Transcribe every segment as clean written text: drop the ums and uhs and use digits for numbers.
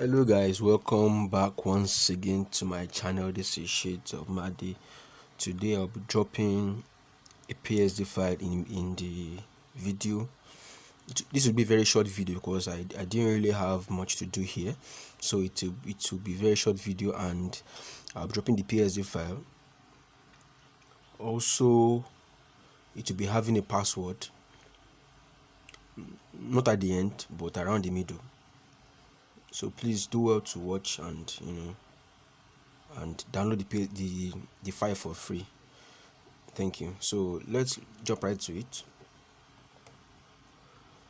Hello guys, welcome back once again to my channel. This is Shades of Madi. Today I'll be dropping a PSD file in the video. This will be a very short video because I didn't really have much to do here, so it will be a very short video, and I'll be dropping the PSD file. Also, it will be having a password, not at the end but around the middle. So please do well to watch and download the file for free. Thank you. So let's jump right to it.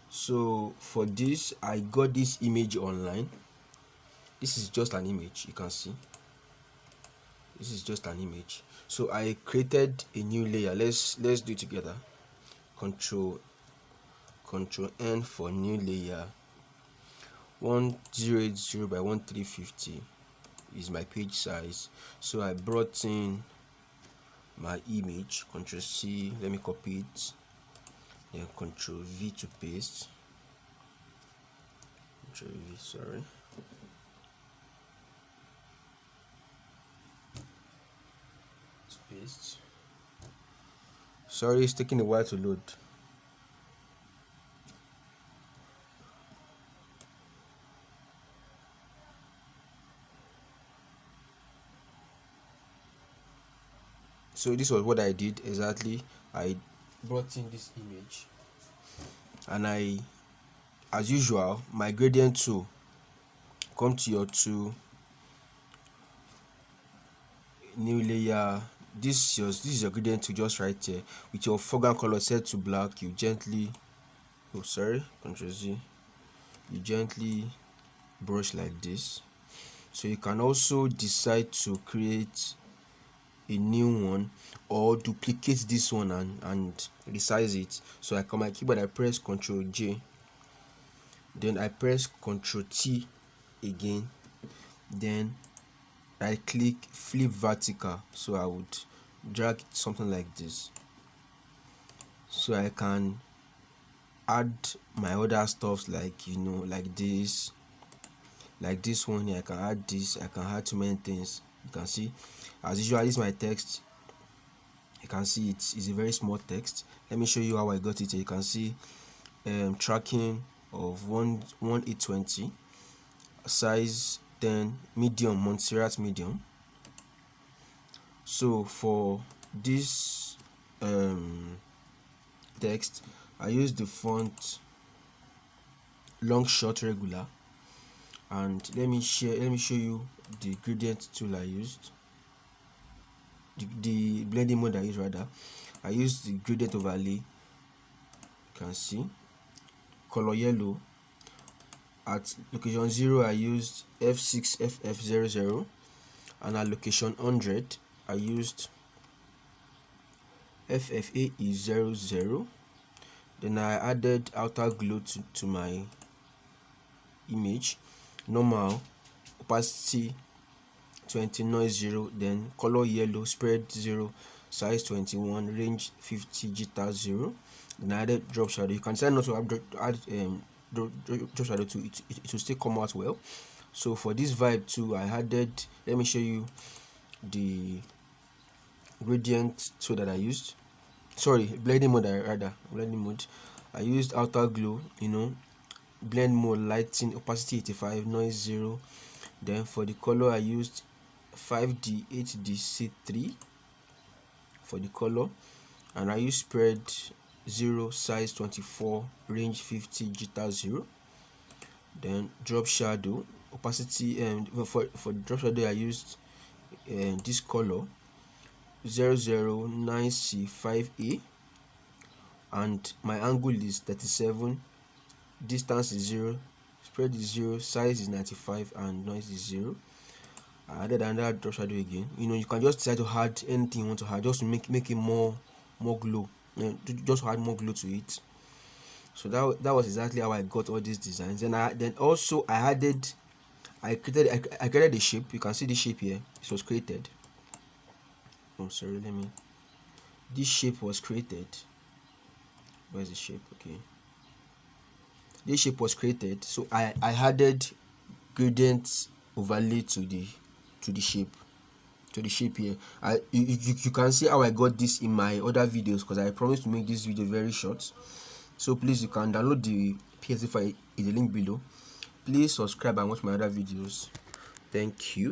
So for this, I got this image online. This is just an image. You can see this is just an image. So I created a new layer. Let's do it together. Control N for new layer. 1080 by 1350 is my page size. So I brought in my image. Control C, let me copy it, then Control V to paste. Control V, sorry. To paste. Sorry, it's taking a while to load. So this was what I did exactly. I brought in this image, and as usual, my gradient tool, come to your tool, new layer. This is your gradient tool, just right here. With your foreground color set to black, you gently, Control Z, you gently brush like this. So you can also decide to create a new one or duplicate this one and resize it. So I come my keyboard, I press Control J, then I press Control T again, then I click flip vertical. So I would drag it something like this, so I can add my other stuffs, like like this one here. I can add this, I can add too many things. You can see, as usual, this is my text. You can see it's a very small text. Let me show you how I got it. You can see tracking of 1820, size 10, medium, Montserrat medium. So for this text, I use the font long short regular, and let me show you the gradient tool I used, the blending mode I used rather. I used the gradient overlay. You can see color yellow. At location 0, I used F6FF00, and at location 100, I used FFAE00. Then I added outer glow to my image. Normal, opacity 20, noise 0, then color yellow, spread 0, size 21, range 50, jitter 0. Then I added drop shadow. You can decide not to add drop shadow to it. It will still come out well. So for this vibe too, I added, let me show you the gradient tool that I used. Sorry, blending mode blending mode. I used outer glow, blend mode, lighting, opacity 85, noise 0. Then for the color, I used 5D 8D C3 for the color, and I used spread 0, size 24, range 50, jitter 0. Then drop shadow, opacity, and for drop shadow I used this color 009C5A, and my angle is 37, distance is 0, spread is 0, size is 95, and noise is 0. I added another drop shadow again. You can just decide to add anything you want to add, just to make it more glow, just to add more glow to it. So that was exactly how I got all these designs. And then also I created a shape. You can see the shape here. It was created. This shape was created. Where's the shape? Okay, this shape was created. So I added gradient overlay to the shape, here. You can see how I got this in my other videos, because I promised to make this video very short. So please, you can download the PSD file in the link below. Please subscribe and watch my other videos. Thank you.